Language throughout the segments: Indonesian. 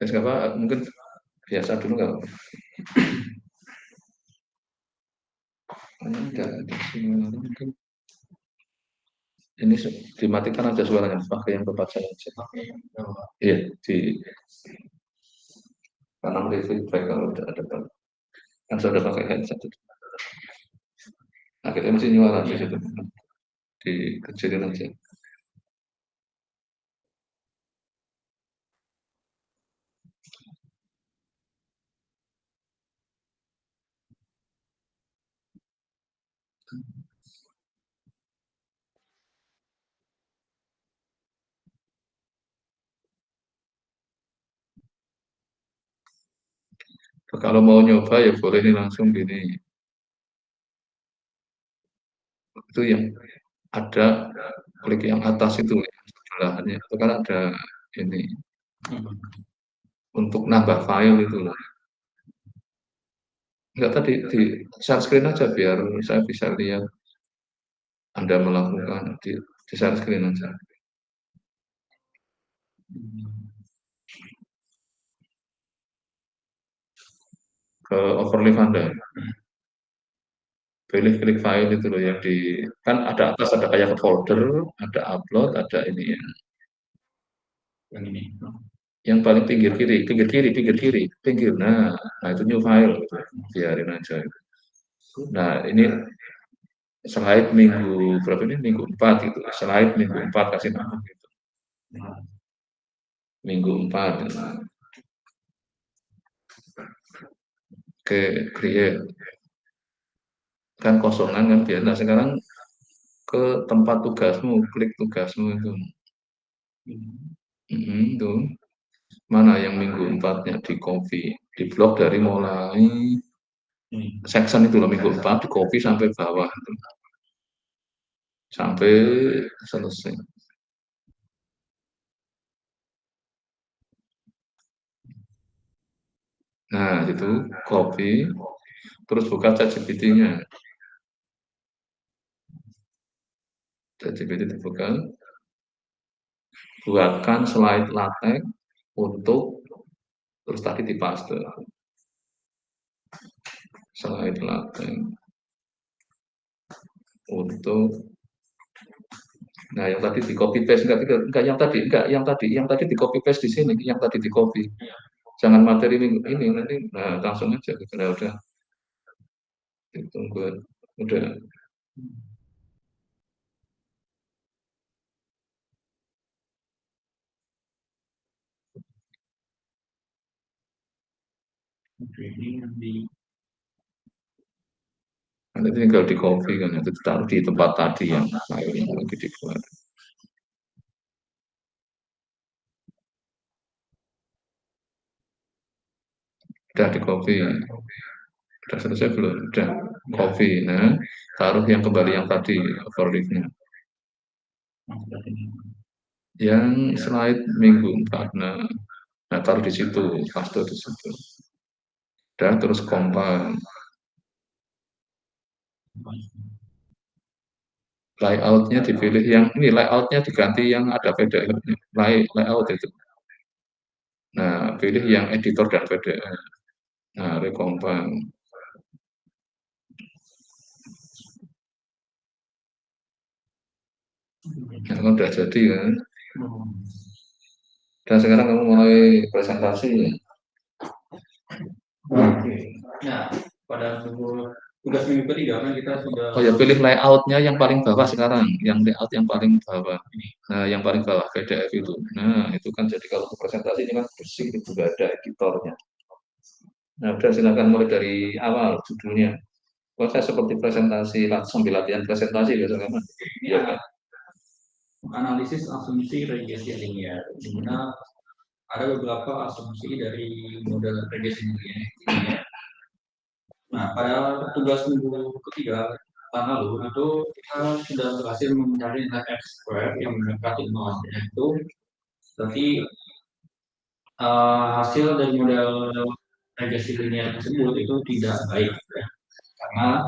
Nggak apa, mungkin biasa dulu nggak apa. Enggak ada suara mungkin. Ini dimatikan aja suaranya, pakai yang tempat saya aja. Iya, di kanan feedback kalau udah ada kan saya udah pakai headset. Nah, kita masih nyuara di situ, dikecilin aja. Kalau mau nyoba ya boleh nih langsung gini. Itu yang ada klik yang atas itu yang sebelahnya itu kan ada ini untuk nambah file itu loh. Enggak tadi di share screen aja biar saya bisa lihat Anda melakukan di share screen aja. Ke overleaf Anda. Pilih klik file itu loh yang di kan ada atas ada kayak ke folder, ada upload, ada ini ya. Yang ini. Yang paling pinggir kiri, pinggir kiri, pinggir kiri, pinggir. Nah itu new file, biarin aja. Nah ini slide minggu berapa ini? Minggu 4 gitu. Slide minggu 4 kasih nama gitu. Minggu 4. Ke create. Kan kosongan kan biar. Nah sekarang ke tempat tugasmu, klik tugasmu itu. Tuh. Mana yang minggu 4-nya di copy, di blok dari mulai section itu loh minggu 4 di copy sampai bawah itu. Sampai selesai. Nah, itu copy, terus buka ChatGPT-nya. ChatGPT dibuka, buatkan slide latex untuk terus tadi dipaste. Slide latex untuk nah yang tadi di copy paste enggak yang tadi di copy paste di sini yang tadi di copy jangan materi ini nanti nah langsung aja gitu nah udah ditunggu udah nanti tinggal di copy kan itu taruh di tempat tadi yang file yang lagi dibuat udah di copy udah selesai belum udah copy nah taruh yang kembali yang tadi overleaf-nya yang slide minggu 4 nah taruh di situ paste di situ dan terus compile layoutnya dipilih yang ini layoutnya diganti yang ada PDF layout itu nah pilih yang editor dan PDF nah recompile nah, kan udah jadi kan dan sekarang kamu mulai presentasi Oke. Nah, pada tugas minggu ketiga kan kita sudah oh ya pilih layoutnya yang paling bawah sekarang yang layout yang paling bawah nah yang paling bawah PDF itu nah itu kan jadi kalau untuk presentasi ini kan bersih itu juga ada editornya nah udah silakan mulai dari awal judulnya proses seperti presentasi sambil latihan presentasi biasanya kan iya kan analisis asumsi regresi linear di mana ada beberapa asumsi dari model regresi linear. Nah, pada tugas minggu ketiga tahun lalu itu kita sudah berhasil mencari nilai X square yang mendekati 0 itu tapi hasil dari model regresi linear tersebut itu tidak baik ya. Karena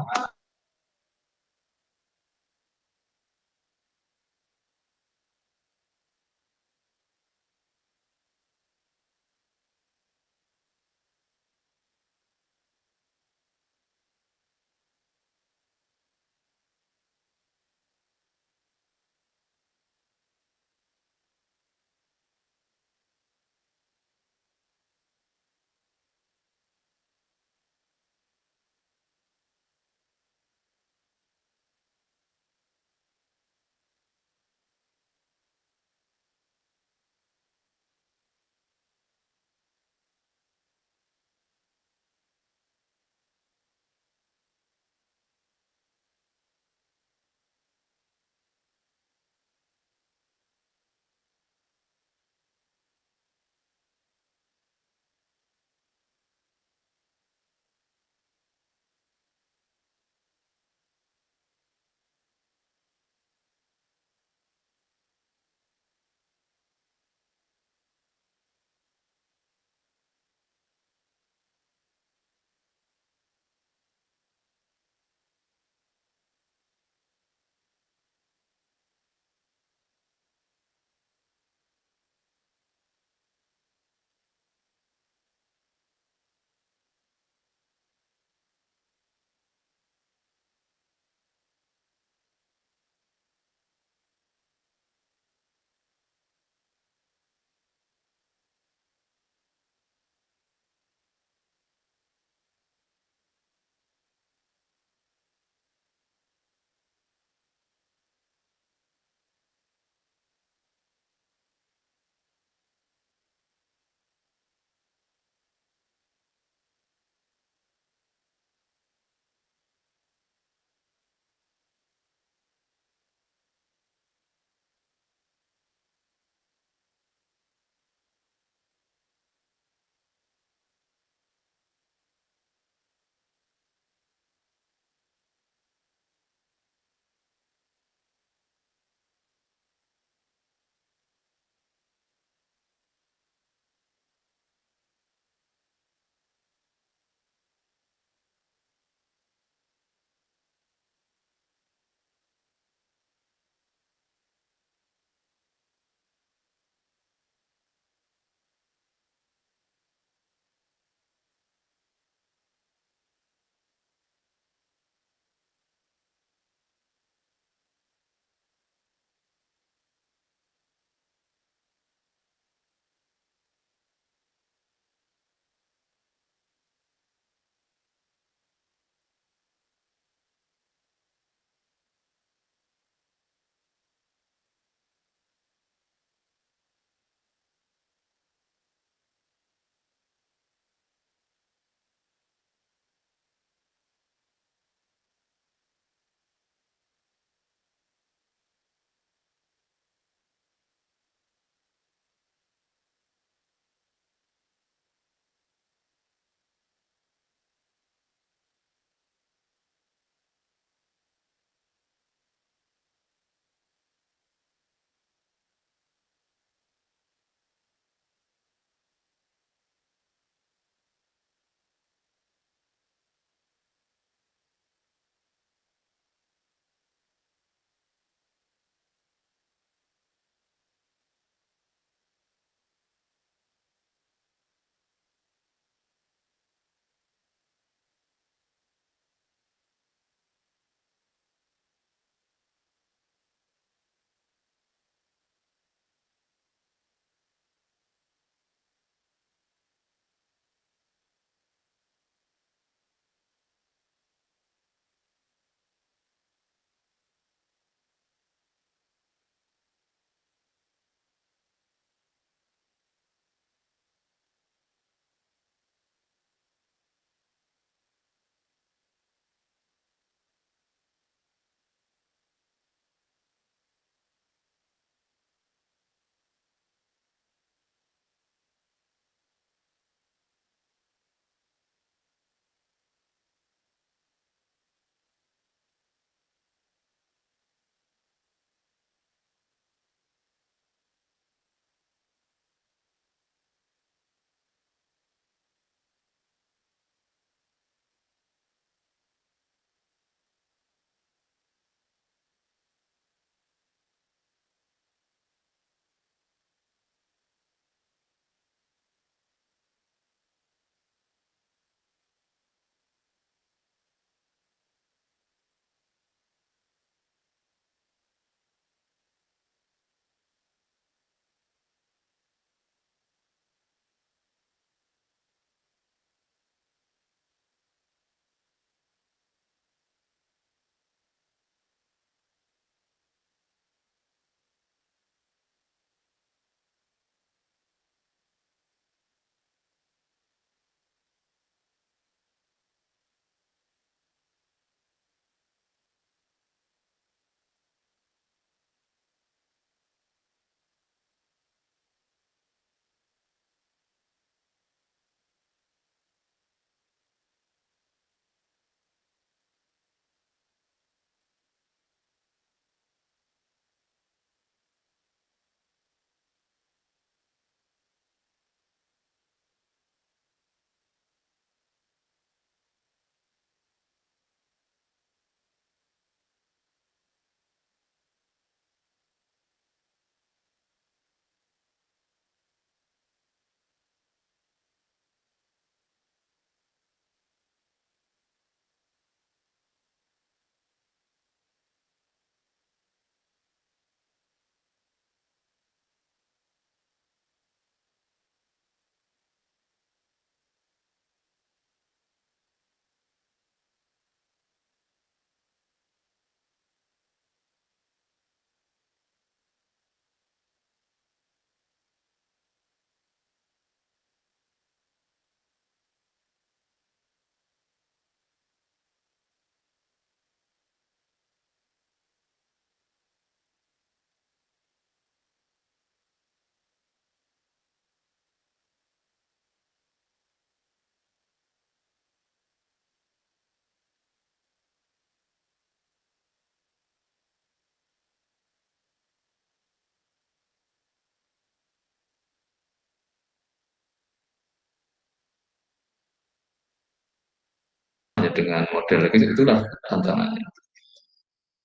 Ya, dengan model itulah tantangannya.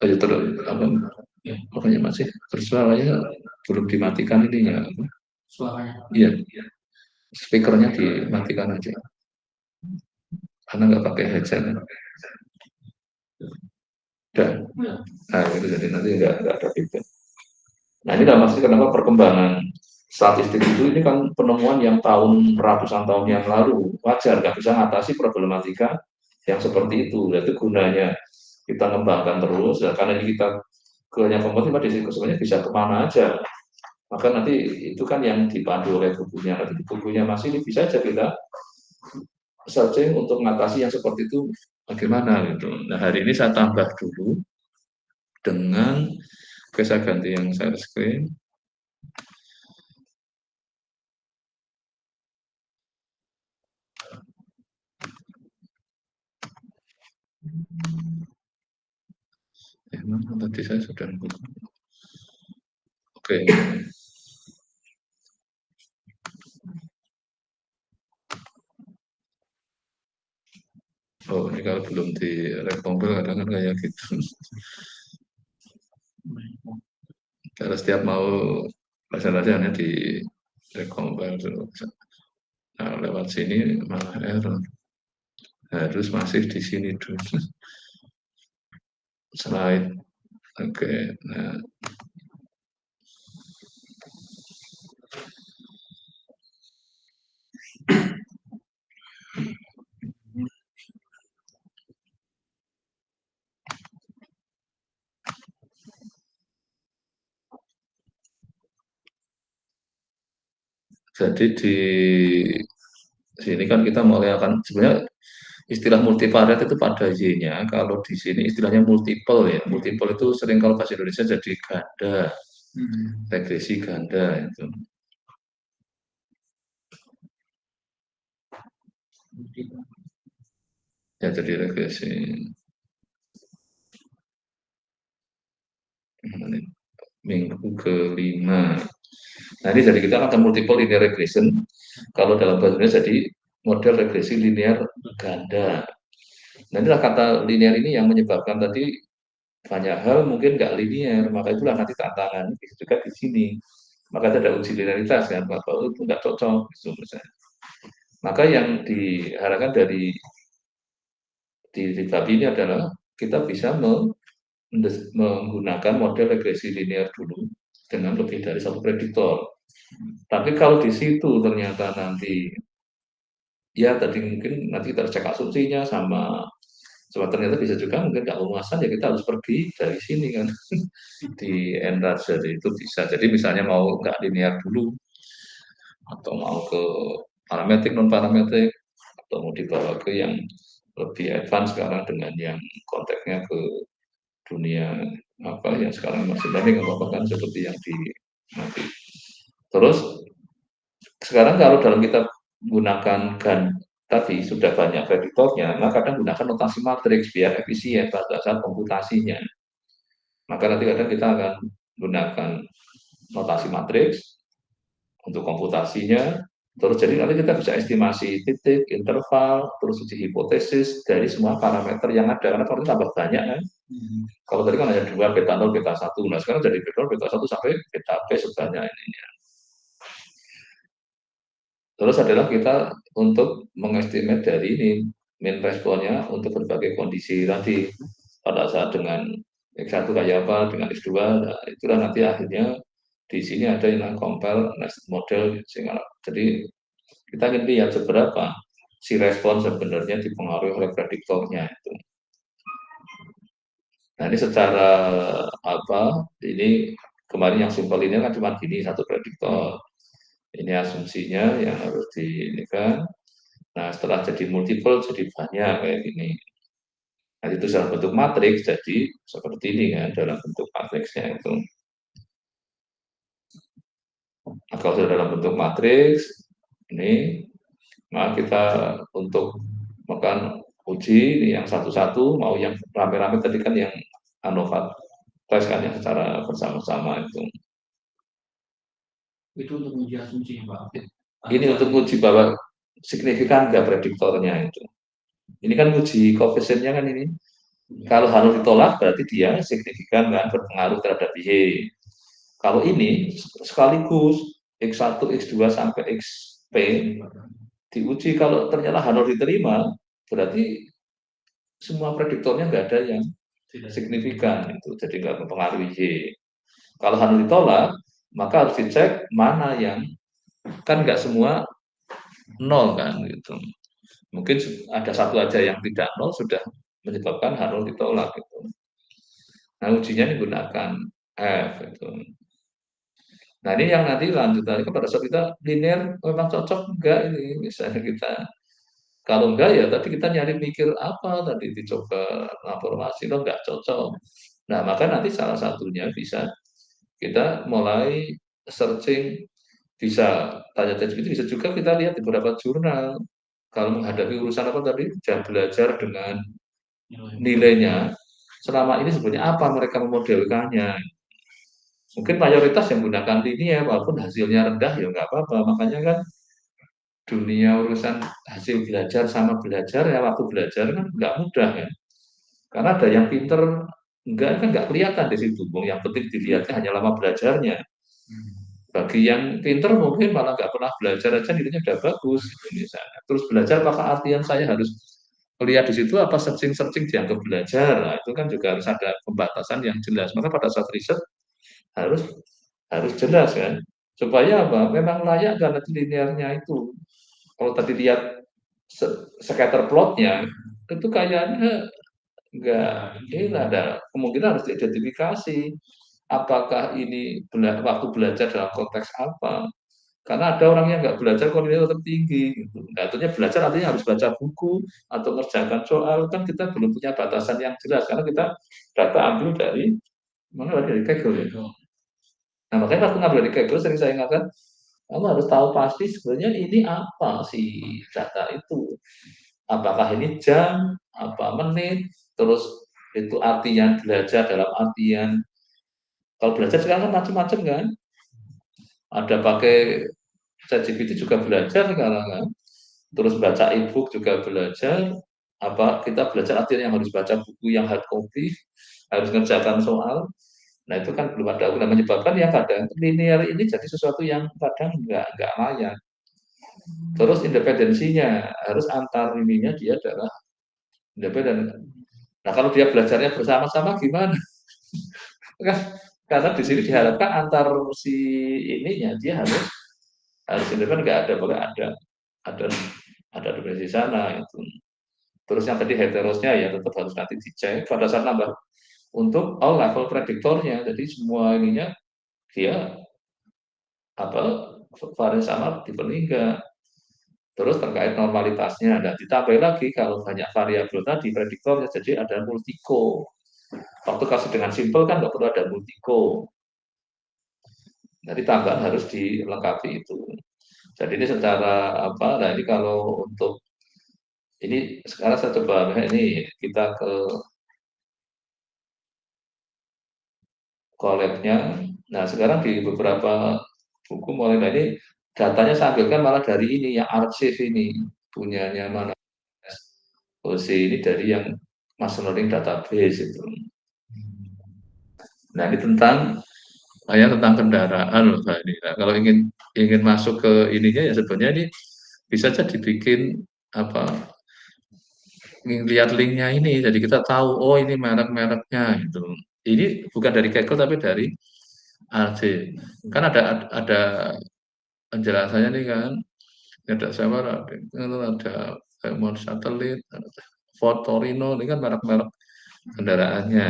Oh, ya, terus apa pokoknya masih bersuaranya belum dimatikan ininya. Suaranya. Iya, speakernya dimatikan aja karena nggak pakai headset. Dan nah itu jadi nanti nggak ada feedback. Nah ini dalam arti kenapa perkembangan statistik itu ini kan penemuan yang tahun ratusan tahun yang lalu wajar nggak bisa mengatasi problematika yang seperti itu. Itu gunanya kita ngembangkan terus. Ya, karena ini kita kebanyakan pemerintah di sini sebenarnya bisa kemana aja. Maka nanti itu kan yang dipandu oleh bukunya. Nanti bukunya masih ini bisa aja kita searching untuk mengatasi yang seperti itu bagaimana gitu. Nah hari ini saya tambah dulu dengan saya ganti yang share screen. Mana tadi saya sudah buka. Oke. Oh ini kalau belum di recompile kadang kan kayak gitu. Kalau setiap mau presentasi hanya di recompile dulu. Nah, lewat sini malah error. Harus masih di sini dulu. Slide. Oke. Nah, jadi di sini kan kita mulai akan sebenarnya istilah multivariat itu pada Y-nya. Kalau di sini istilahnya multiple ya. Multiple itu sering kalau bahasa Indonesia jadi ganda, regresi ganda itu. Ya jadi regresi. Minggu kelima. Nah ini jadi kita akan multiple linear regression. Kalau dalam bahasa Indonesia jadi model regresi linear ganda. Nah inilah kata linear ini yang menyebabkan tadi banyak hal mungkin nggak linear, maka itulah nanti tantangan juga di sini. Maka ada uji linearitas kan, bahwa itu nggak cocok, gitu misalnya. Maka yang diharapkan dari di bab ini adalah kita bisa menggunakan model regresi linear dulu dengan lebih dari satu prediktor. Tapi kalau di situ ternyata nanti ya tadi mungkin nanti kita cek asumsinya sama ternyata bisa juga mungkin nggak memuaskan ya kita harus pergi dari sini kan di enlarge jadi itu bisa. Jadi misalnya mau nggak linear dulu atau mau ke parametrik non parametrik atau mau dibawa ke yang lebih advance sekarang dengan yang konteksnya ke dunia apa yang sekarang masih learning apa kan seperti yang di nanti. Terus sekarang kalau dalam kita gunakan GAN tadi sudah banyak prediktornya, maka kadang gunakan notasi matriks biar efisien pada saat komputasinya. Maka nanti kadang kita akan gunakan notasi matriks untuk komputasinya. Terus jadi nanti kita bisa estimasi titik, interval, terus uji hipotesis dari semua parameter yang ada. Karena kalau tambah banyak kan. Kalau tadi kan hanya dua, beta 0, beta 1. Nah sekarang jadi beta 0, beta 1 sampai beta P sebanyak ini. Terus adalah kita untuk mengestimate dari ini mean responnya untuk berbagai kondisi tadi pada saat dengan X1 kayak apa, dengan X2, nah, itulah nanti akhirnya di sini ada yang compile next model sehingga jadi kita ingin lihat seberapa si respon sebenarnya dipengaruhi oleh prediktornya itu. Nah ini secara apa? Ini kemarin yang simpel ini kan cuma gini satu prediktor. Ini asumsinya yang harus di ini kan. Nah, setelah jadi multiple, jadi banyak kayak gini. Nah, itu dalam bentuk matriks, jadi seperti ini kan, dalam bentuk matriksnya itu. Nah, kalau sudah dalam bentuk matriks, ini, maka kita untuk makan uji, ini yang satu-satu, mau yang rame-rame tadi kan yang ANOVA tes kan yang secara bersama-sama itu. Itu untuk uji asumsi, Pak. Ini untuk uji bahwa signifikan nggak prediktornya itu. Ini kan uji koefisiennya kan ini. Kalau harus ditolak berarti dia signifikan kan berpengaruh terhadap Y. Kalau ini sekaligus X1, X2 sampai XP diuji, kalau ternyata harus diterima berarti semua prediktornya nggak ada yang signifikan itu, jadi nggak mempengaruhi Y. Kalau harus ditolak maka harus dicek mana yang, kan nggak semua nol kan gitu. Mungkin ada satu aja yang tidak nol sudah menyebabkan harus ditolak gitu. Nah ujinya ini gunakan F itu. Nah ini yang nanti lanjutannya pada saat kita linear memang cocok enggak ini, misalnya kita, kalau enggak ya tadi kita nyari mikir apa tadi dicoba informasi lo enggak cocok. Nah maka nanti salah satunya bisa kita mulai searching, bisa tanya ChatGPT, bisa juga kita lihat di beberapa jurnal. Kalau menghadapi urusan apa tadi, jam belajar dengan nilainya, selama ini sebenarnya apa mereka memodelkannya. Mungkin mayoritas yang menggunakan linear, walaupun hasilnya rendah ya nggak apa-apa. Makanya kan dunia urusan hasil belajar sama belajar ya waktu belajar kan nggak mudah ya. Karena ada yang pinter, enggak kan nggak kelihatan di situ. Yang penting dilihatnya hanya lama belajarnya. Bagi yang pinter mungkin malah nggak pernah belajar aja nilainya udah bagus gitu misalnya. Terus belajar apakah artian saya harus lihat di situ apa searching-searching dianggap belajar. Nah, itu kan juga harus ada pembatasan yang jelas. Maka pada saat riset harus harus jelas kan. Supaya apa? Memang layak karena linearnya itu. Kalau tadi lihat scatter plotnya itu kayaknya enggak, ini ada kemungkinan harus diidentifikasi apakah ini waktu belajar dalam konteks apa. Karena ada orang yang nggak belajar kok nilainya tetap tinggi gitu. Nah, artinya belajar artinya harus baca buku atau ngerjakan soal, kan kita belum punya batasan yang jelas karena kita data ambil dari mana, dari Kaggle ya. Nah makanya waktu ngambil dari Kaggle sering saya ingatkan, kamu harus tahu pasti sebenarnya ini apa sih data itu. Apakah ini jam, apa menit, terus itu artian belajar dalam artian, kalau belajar sekarang kan macam-macam kan. Ada pakai ChatGPT juga belajar sekarang kan. Terus baca e-book juga belajar, apa kita belajar artinya yang harus baca buku yang hard copy, harus ngerjakan soal. Nah itu kan belum ada, guna menyebabkan yang kadang linear ini jadi sesuatu yang kadang nggak layak. Terus independensinya harus antar ininya dia adalah independen. Nah kalau dia belajarnya bersama-sama gimana? Kan karena di sini diharapkan antar si ininya dia harus harus independen, nggak ada, boleh ada ada definisi sana itu. Terus yang tadi heterosnya ya tetap harus nanti dicek pada saat nambah untuk all level prediktornya. Jadi semua ininya dia apa varian sama tipe enggak. Terus terkait normalitasnya, dan ditambah lagi kalau banyak variabel tadi prediktornya, jadi ada multiko. Waktu kasih dengan simpel kan nggak perlu ada multiko. Jadi tambahan harus dilengkapi itu. Jadi ini secara apa? Nah ini kalau untuk ini sekarang saya coba ini kita ke collab-nya. Nah, sekarang di beberapa buku mulai, nah ini datanya saya ambilkan malah dari ini yang arsip ini punyanya mana OC ini dari yang machine learning database itu. Nah, ini tentang kendaraan loh Pak ini. Nah, kalau ingin ingin masuk ke ininya ya sebenarnya ini bisa saja dibikin apa, lihat linknya ini, jadi kita tahu oh ini merek-mereknya itu. Ini bukan dari Kaggle tapi dari RC. Kan ada penjelasannya nih kan, ada Sabar, ada Fremont Satelit, Ford Torino, ini kan merek-merek kendaraannya.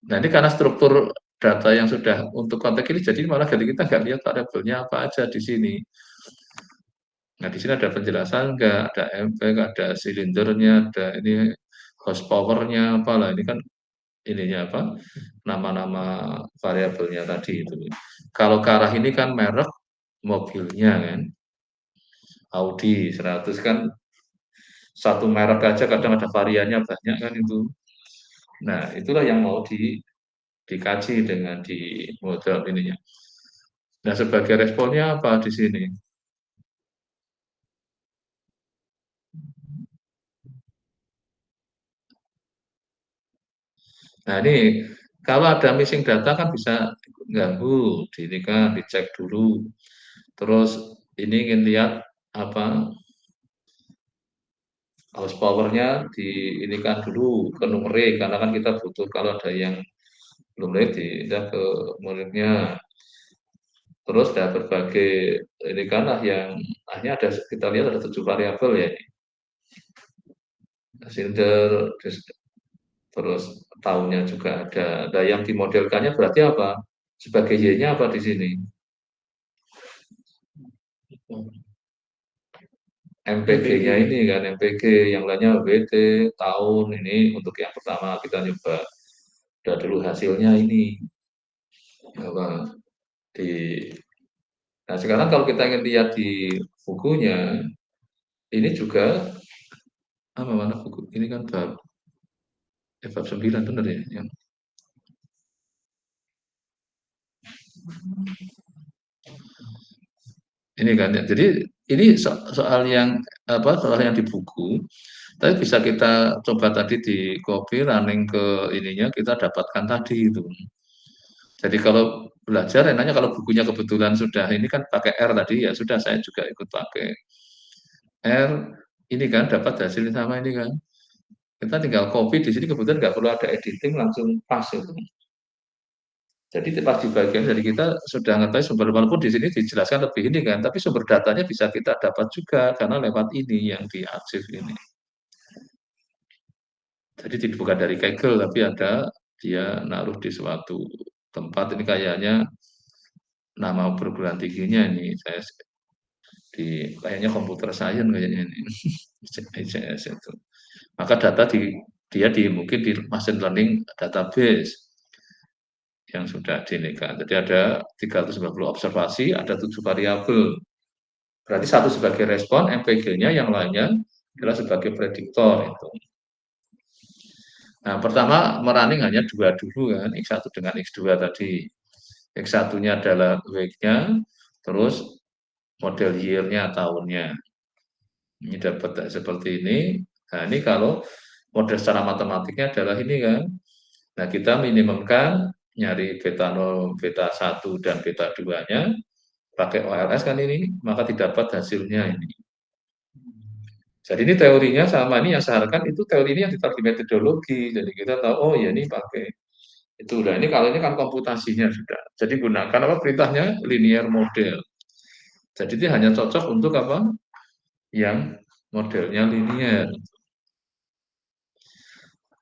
Nah ini karena struktur data yang sudah untuk konteks ini, jadi malah jadi kita nggak lihat variabelnya apa aja di sini. Nah di sini ada penjelasan, nggak ada MPEG, ada silindernya, ada ini horsepower-nya, apalah ini kan ininya apa, nama-nama variabelnya tadi itu. Kalau ke arah ini kan merek mobilnya kan, Audi 100 kan satu merek aja kadang ada variannya banyak kan itu. Nah, itulah yang mau dikaji dengan di model ininya. Nah, sebagai responnya apa di sini? Nah ini, kalau ada missing data kan bisa ganggu, ini kan dicek dulu. Terus ini ingin lihat apa horsepower-nya ini kan dulu ke numerik, karena kan kita butuh kalau ada yang belum numerik pindah ke numeriknya. Terus ada berbagai ini kan lah yang hanya ada kita lihat ada 7 variabel ya. Silinder, terus tahunnya juga ada. Nah, yang dimodelkannya berarti apa? Sebagai Y-nya apa di sini? MPG-nya MPG. ini kan, MPG, yang lainnya WT, tahun, ini untuk yang pertama kita nyoba. Udah dulu hasilnya ini. Apa, di Nah, sekarang kalau kita ingin lihat di bukunya, ini juga apa mana buku? Ini kan bab 9 benar ya? Yang ini kan ya. Jadi ini soal yang apa? Soal yang di buku, tapi bisa kita coba tadi di copy running ke ininya kita dapatkan tadi itu. Jadi kalau belajar enaknya kalau bukunya kebetulan sudah ini kan pakai R tadi ya sudah saya juga ikut pakai R, ini kan dapat hasilnya sama ini kan. Kita tinggal copy di sini kebetulan nggak perlu ada editing langsung pas itu. Jadi pas di bagian dari kita sudah mengetahui sumber walaupun di sini dijelaskan lebih ini kan, tapi sumber datanya bisa kita dapat juga karena lewat ini yang diarsip ini. Jadi bukan dari Kaggle tapi ada dia naruh di suatu tempat ini kayaknya nama perguruan tingginya ini saya kayaknya computer science kayaknya ini ICS itu. Maka data dia mungkin di machine learning database yang sudah dinekan. Jadi ada 390 observasi, ada 7 variabel. Berarti satu sebagai respon, MPG-nya, yang lainnya adalah sebagai prediktor itu. Nah, pertama merunning hanya dua dulu kan, X1 dengan X2 tadi. X1-nya adalah week-nya, terus model year-nya tahunnya. Ini dapat seperti ini. Nah, ini kalau model secara matematiknya adalah ini kan. Nah, kita minimumkan nyari beta 0, beta 1, dan beta 2-nya, pakai OLS kan ini, maka didapat hasilnya ini. Jadi ini teorinya sama ini yang seharusnya itu teori ini yang ditaruh di metodologi. Jadi kita tahu, oh ya ini pakai itu. Nah ini kalau ini kan komputasinya sudah. Jadi gunakan apa perintahnya linear model. Jadi ini hanya cocok untuk apa? Yang modelnya linear.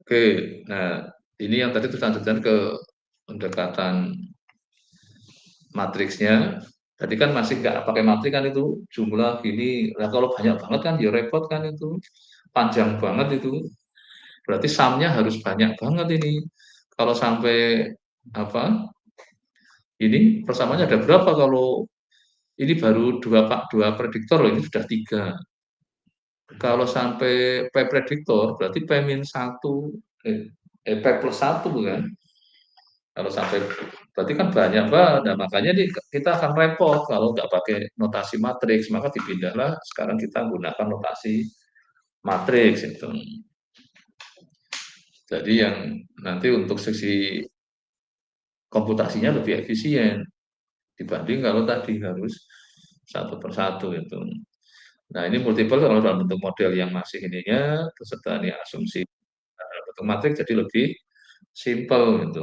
Oke, nah ini yang tadi terus lanjutkan ke pendekatan matriksnya. Tadi kan masih nggak pakai matriks kan itu jumlah gini. Nah kalau banyak banget kan ya repot kan itu. Panjang banget itu. Berarti sumnya harus banyak banget ini. Kalau sampai apa? Ini persamaannya ada berapa kalau ini baru dua prediktor loh, ini sudah tiga. Kalau sampai P prediktor berarti P min satu, P plus satu kan. Kalau sampai berarti kan banyak banget. Nah, makanya nih kita akan repot kalau nggak pakai notasi matriks, maka dipindahlah sekarang kita gunakan notasi matriks itu. Jadi yang nanti untuk sisi komputasinya lebih efisien dibanding kalau tadi harus satu persatu itu. Nah ini multiple kalau dalam bentuk model yang masih ininya beserta ini asumsi dalam bentuk matriks jadi lebih simple gitu.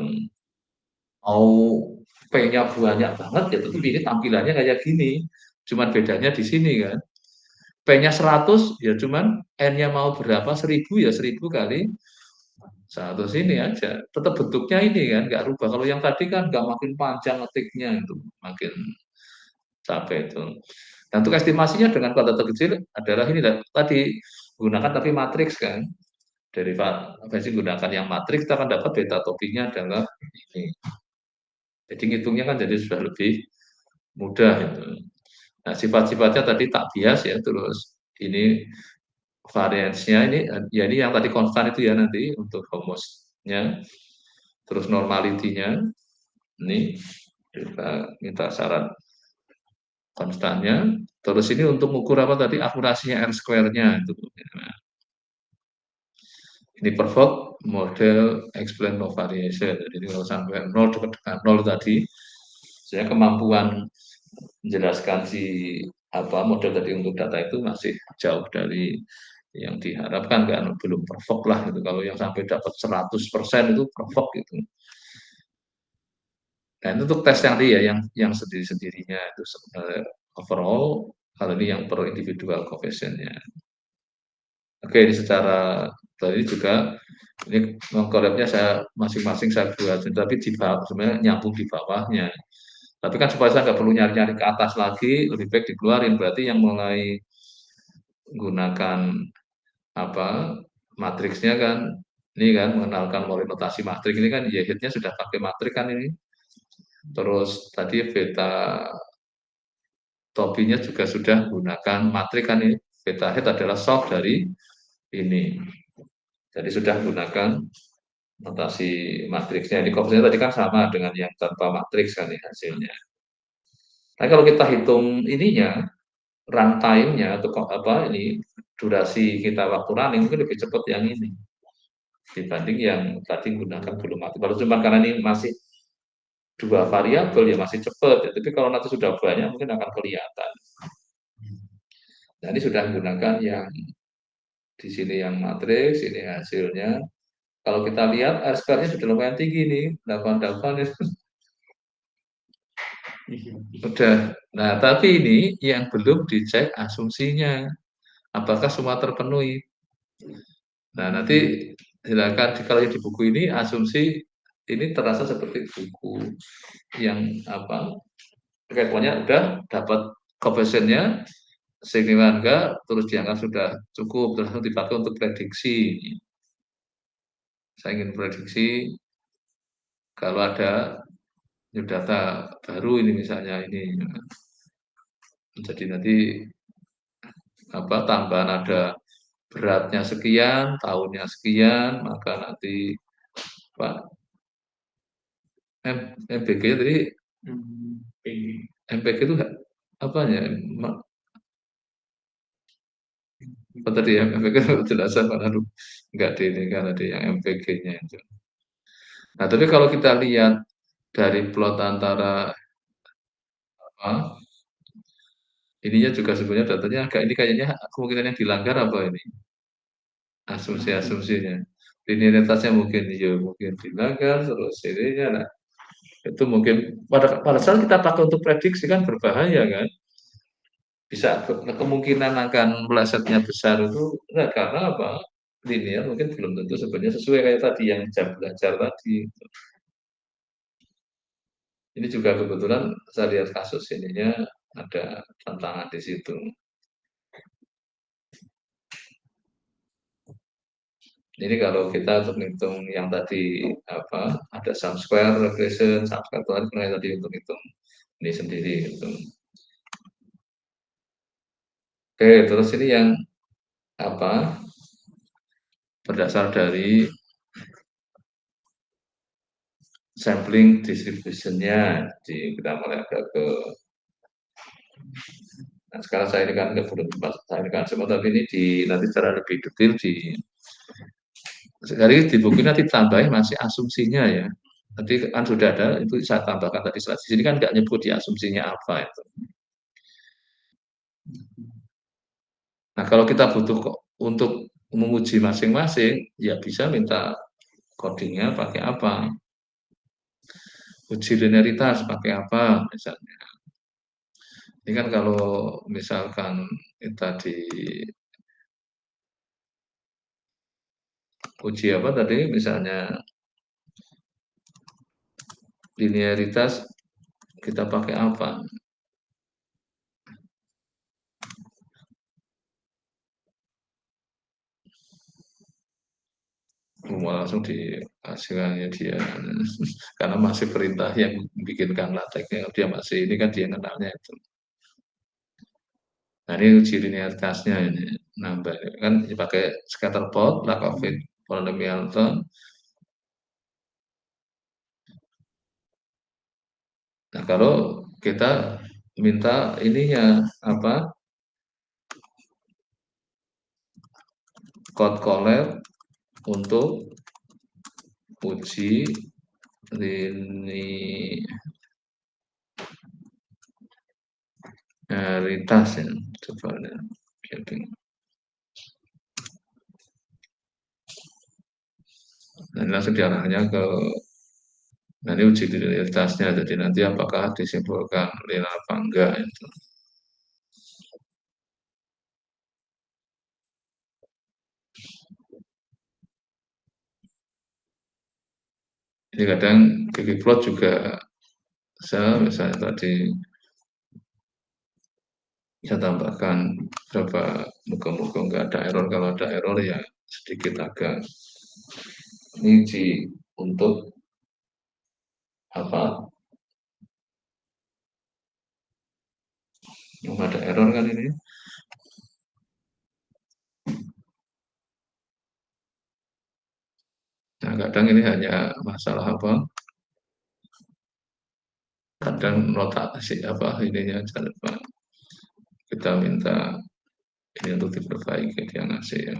Mau P-nya banyak banget ya tentu ini tampilannya kayak gini. Cuman bedanya di sini kan. P-nya 100 ya cuman N-nya mau berapa 1000 ya 1000 kali satu sini aja. Tetap bentuknya ini kan nggak rubah. Kalau yang tadi kan nggak makin panjang ngetiknya itu makin capek itu. Nah, untuk estimasinya dengan kuadrat kecil adalah ini tadi gunakan tapi matriks kan. Versi gunakan yang matriks kita akan dapat beta topinya adalah ini. Jadi ngitungnya kan jadi sudah lebih mudah itu. Nah, sifat-sifatnya tadi tak bias ya, terus ini variansnya ini ya ini yang tadi konstan itu ya nanti untuk homosnya, terus normalitinya ini kita minta syarat konstannya, terus ini untuk mengukur apa tadi akurasinya R square-nya itu. Nah, Ini provoked model explain no variation. Jadi kalau sampai 0 dekat dengan 0 tadi, saya kemampuan menjelaskan si model tadi untuk data itu masih jauh dari yang diharapkan kan, belum provoked lah gitu. Kalau yang sampai dapat 100% itu provoked gitu. Dan itu untuk tes yang dia yang sendiri-sendirinya itu overall, hal ini yang per individual coefficient-nya. Oke, ini secara tadi juga ini collab-nya saya masing-masing saya buat, tapi di bawah sebenarnya nyambung di bawahnya. Tapi kan supaya saya nggak perlu nyari-nyari ke atas lagi, lebih baik dikeluarin. Berarti yang mulai gunakan apa matriksnya kan, ini kan mengenalkan mulai notasi matriks ini kan, ya head-nya sudah pakai matrik kan ini. Terus tadi beta topinya juga sudah gunakan matrik kan ini. Beta head adalah soft dari ini. Jadi sudah gunakan notasi matriksnya. Di covernya tadi kan sama dengan yang tanpa matriks kan ya hasilnya. Nah kalau kita hitung ininya, runtime-nya atau ini durasi kita waktu running mungkin lebih cepat yang ini dibanding yang tadi menggunakan belum matriks. Kalau cuma karena ini masih dua variabel ya masih cepat, ya. Tapi kalau nanti sudah banyak mungkin akan kelihatan. Nah ini sudah menggunakan yang di sini yang matriks, ini hasilnya. Kalau kita lihat R-square-nya sudah lumayan tinggi nih, 88 ya. Udah. Nah, tapi ini yang belum dicek asumsinya. Apakah semua terpenuhi? Nah, nanti silakan kalau yang di buku ini asumsi ini terasa seperti buku yang kayak pokoknya udah dapat coefficient-nya signifikan enggak, terus dianggap sudah cukup, terus dipakai untuk prediksi. Saya ingin prediksi kalau ada new data baru ini misalnya ini. Jadi nanti tambahan ada beratnya sekian, tahunnya sekian, maka nanti Pak MPG tadi MPG itu apanya? Apa tadi ya MPG penjelasan Pak Lalu enggak di ini kan ada yang MPG-nya itu. Nah, tapi kalau kita lihat dari plot antara apa, ininya juga sebenarnya datanya agak ini kayaknya kemungkinan yang dilanggar apa ini? Asumsi-asumsinya. Linearitasnya mungkin ya mungkin dilanggar terus ininya nah, itu mungkin pada saat kita pakai untuk prediksi kan berbahaya kan, bisa kemungkinan akan melesetnya besar itu nah, karena apa, linear mungkin belum tentu sebenarnya sesuai kayak tadi yang jam belajar tadi. Ini juga kebetulan saya lihat kasus ininya ada tantangan di situ. Jadi kalau kita untuk menghitung yang tadi ada sum square regression, sum square tadi untuk hitung ini sendiri gitu. Oke, terus ini yang berdasar dari sampling distribution-nya. Jadi kita mulai agak ke nah, sekarang saya ini kan belum saya ini kan semua tapi ini nanti secara lebih detail sekali di buku nanti tambahin masih asumsinya ya. Nanti kan sudah ada itu saya tambahkan tadi di sini kan nggak nyebut di asumsinya apa itu. Nah, kalau kita butuh kok untuk menguji masing-masing, ya bisa minta codingnya pakai apa, uji linearitas pakai apa, misalnya. Ini kan kalau misalkan kita di uji apa tadi, misalnya linearitas kita pakai apa? Langsung dihasilkannya dia karena masih perintah yang bikinkan lateknya dia masih ini kan dia kenalnya itu. Nah ini uji linearitasnya ini nambah kan dipakai scatter plot, Lakoff polynomial term. Nah kalau kita minta ininya code collab untuk uji linearitas ya, coba ya. Nah, langsung diarahnya ke nanti uji linearitasnya, jadi nanti apakah disimpulkan linear apa enggak itu. Jadi kadang ggplot juga misalnya tadi saya tambahkan berapa muka-muka nggak ada error, kalau ada error ya sedikit agak ini untuk apa yang ada error kan ini. Nah kadang ini hanya masalah apa, kadang notasi apa ininya jangan lupa kita minta ini untuk diperbaiki dia ngasih ya.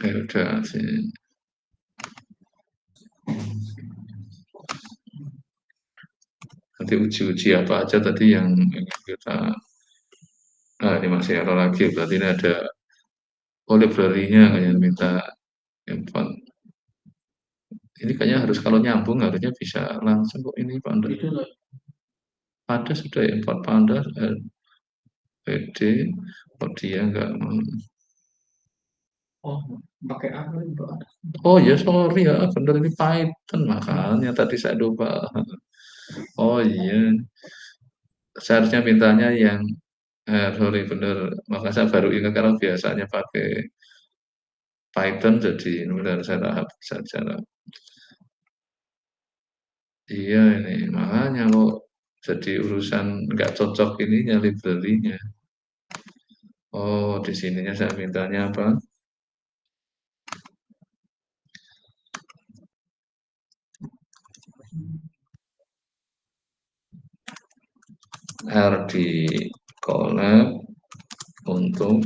Udah sih. Nanti uji-uji apa aja tadi yang kita ini masih error lagi, berarti ini ada library-nya kayak minta import. Ini kayaknya harus kalau nyambung harusnya bisa langsung kok ini Panda. Ada sudah ya import Panda, PD, kok dia enggak mau. Oh, pakai apa itu? Oh ya sorry ya, bener ini Python makanya tadi saya lupa. Oh iya, seharusnya mintanya yang sorry bener, maka saya baru ingat karena biasanya pakai Python jadi benar saya tahap saja. Iya ini makanya kok jadi urusan nggak cocok ininya library-nya. Oh di sininya saya mintanya apa? R di collab untuk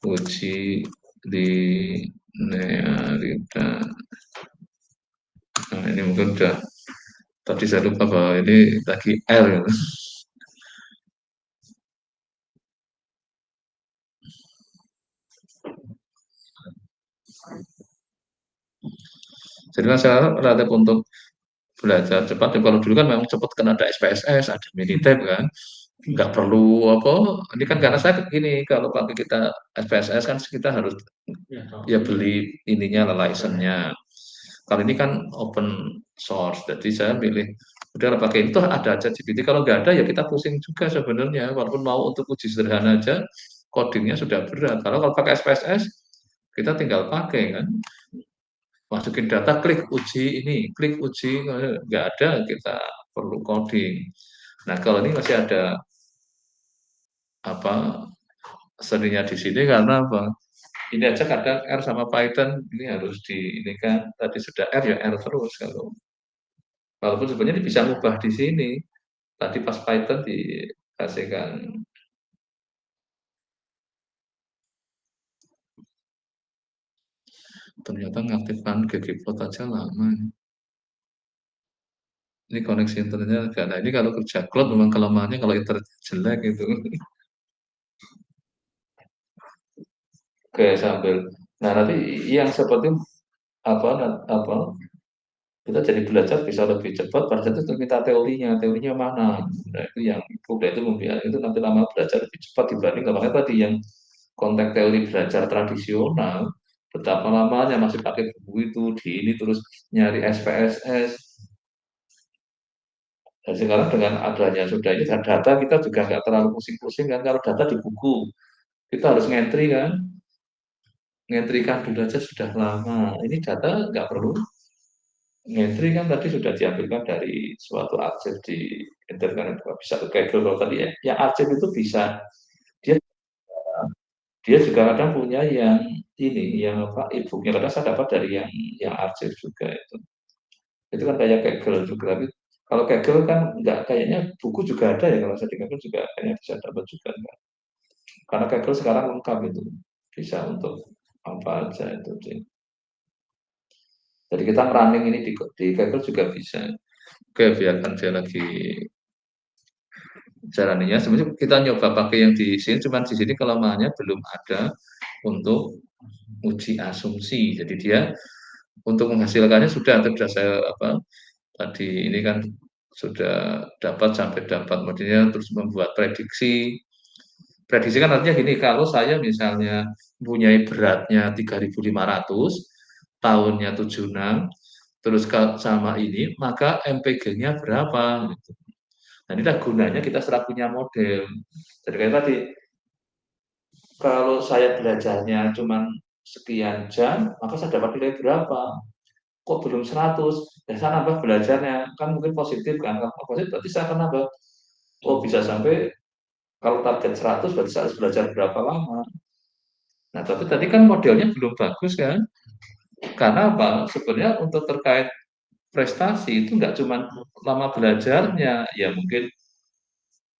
uji linearitas. Nah ini mungkin udah tadi saya lupa bahwa ini lagi R. Jadi masalah relatif untuk belajar cepat. Ya, kalau dulu kan memang cepat kan ada SPSS, ada Minitab kan. Nggak perlu apa, ini kan karena saya gini, kalau pakai kita SPSS kan kita harus ya beli ininya license-nya. Kalau ini kan open source, jadi saya pilih udah pakai itu ada aja GPT. Kalau nggak ada ya kita pusing juga sebenarnya. Walaupun mau untuk uji sederhana aja, codingnya sudah berat. Kalau pakai SPSS kita tinggal pakai kan, masukin data, klik uji ini, klik uji, nggak ada kita perlu coding. Nah kalau ini masih ada apa seninya di sini karena apa? Ini aja kadang R sama Python ini harus di ini kan tadi sudah R ya R terus kalau walaupun sebenarnya bisa ngubah di sini. Tadi pas Python dikasihkan ternyata ngaktifkan ggplot aja lama. Ini koneksi internetnya agak. Nah ini kalau kerja cloud memang kelemahannya kalau internet jelek itu. Oke sambil. Nah nanti yang seperti apa apa kita jadi belajar bisa lebih cepat pada saat itu kita teorinya mana. Nah itu yang udah itu membiarkan itu nanti lama belajar lebih cepat dibanding kalau tadi yang konteks teori belajar tradisional betapa lamanya masih pakai buku itu di ini terus nyari SPSS. Dan sekarang dengan adanya sudah ini dan data kita juga nggak terlalu pusing-pusing kan kalau data di buku kita harus ngentri kan, ngentrikan dulu aja sudah lama. Ini data nggak perlu ngentri kan tadi sudah diambilkan dari suatu arsip di internet bisa ke Google kalau tadi ya. Ya arsip itu bisa dia dia juga kadang punya yang ini, yang apa, e-book-nya kadang saya dapat dari yang arsip juga itu. Itu kan kayak Kaggle juga, tapi kalau Kaggle kan nggak kayaknya buku juga ada ya, kalau saya di Kaggle juga kayaknya bisa dapat juga enggak. Karena Kaggle sekarang lengkap itu, bisa untuk apa aja itu. Jadi kita running ini di Kaggle juga bisa. Oke, biarkan dia lagi jalaninya. Sebenarnya kita nyoba pakai yang di sini, cuman di sini kelemahannya belum ada untuk uji asumsi. Jadi dia untuk menghasilkannya sudah saya apa tadi ini kan sudah dapat sampai dapat modelnya terus membuat prediksi. Prediksi kan artinya gini, kalau saya misalnya mempunyai beratnya 3.500, tahunnya 76, terus sama ini, maka MPG-nya berapa? Gitu. Nah, inilah gunanya kita setelah punya model. Jadi kayak tadi, kalau saya belajarnya cuma sekian jam, maka saya dapat nilai berapa? Kok belum 100? Ya saya nambah belajarnya, kan mungkin positif kan, kalau positif berarti saya akan nambah. Oh bisa sampai kalau target 100 berarti saya harus belajar berapa lama. Nah tapi tadi kan modelnya belum bagus kan, karena apa? Sebenarnya untuk terkait prestasi itu nggak cuma lama belajarnya, ya mungkin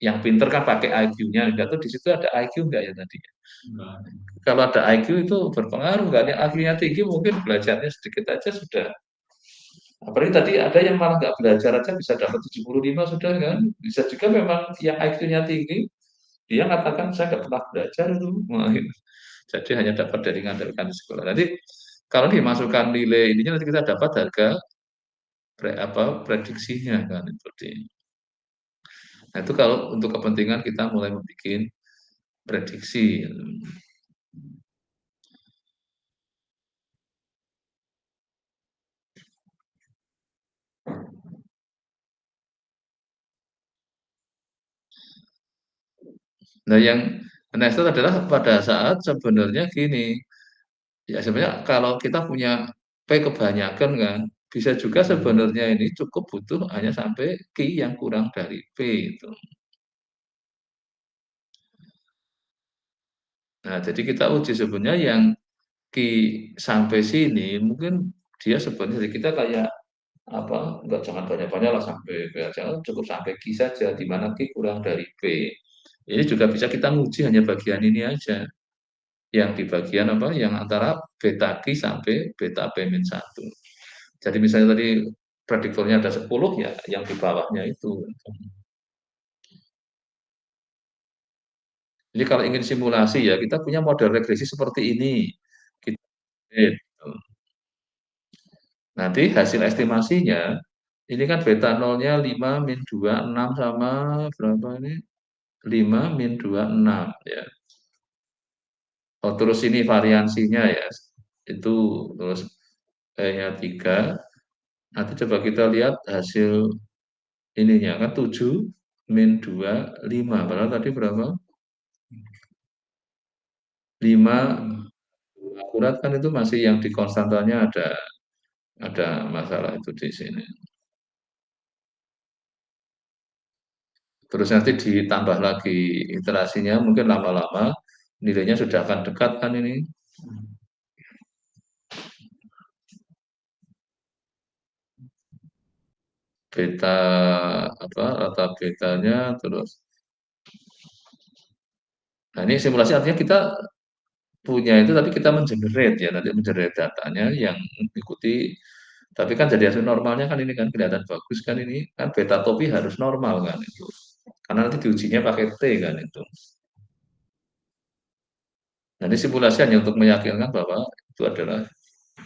yang pinter kan pakai IQ-nya, nggak tahu di situ ada IQ nggak ya tadi. Kalau ada IQ itu berpengaruh, nggak ada IQ-nya tinggi mungkin belajarnya sedikit aja sudah. Apalagi tadi ada yang malah nggak belajar aja bisa dapat 75 sudah kan. Bisa juga memang yang IQ-nya tinggi, dia katakan saya nggak pernah belajar itu. Wah, itu. Jadi hanya dapat dari ngandalkan sekolah. Nanti kalau dimasukkan nilai ininya nanti kita dapat harga prediksinya kan seperti ini. Nah itu kalau untuk kepentingan kita mulai membuat prediksi. Nah yang next adalah pada saat sebenarnya gini, ya sebenarnya kalau kita punya P kebanyakan kan, bisa juga sebenarnya ini cukup butuh hanya sampai Q yang kurang dari P itu. Nah, jadi kita uji sebenarnya yang Q sampai sini mungkin dia sebenarnya dari kita kayak apa, enggak jangan banyak-banyak lah sampai P aja, cukup sampai Q saja, di mana Q kurang dari P. Ini juga bisa kita nguji hanya bagian ini aja, yang di bagian apa, yang antara beta Q sampai beta P min 1. Jadi misalnya tadi prediktornya ada 10 ya, yang di bawahnya itu. Jadi kalau ingin simulasi ya, kita punya model regresi seperti ini. Kita gitu. Nanti hasil estimasinya, ini kan beta nolnya 5 min 2, 6 sama berapa ini? 5 min 2, 6 ya. Oh, terus ini variansinya ya, itu terus E-nya 3. Nanti coba kita lihat hasil ininya kan 7 min 2, 5. Padahal tadi berapa? 5 akurat kan itu masih yang di konstantanya ada masalah itu di sini. Terus nanti ditambah lagi iterasinya, mungkin lama-lama nilainya sudah akan dekat kan ini. Beta apa rata betanya terus. Nah ini simulasi artinya kita punya itu tapi kita mengenerate ya nanti mengenerate datanya yang mengikuti tapi kan jadi hasil normalnya kan ini kan kelihatan bagus kan ini kan beta topi harus normal kan itu karena nanti diujinya pakai T kan itu. Nanti simulasi hanya untuk meyakinkan bahwa itu adalah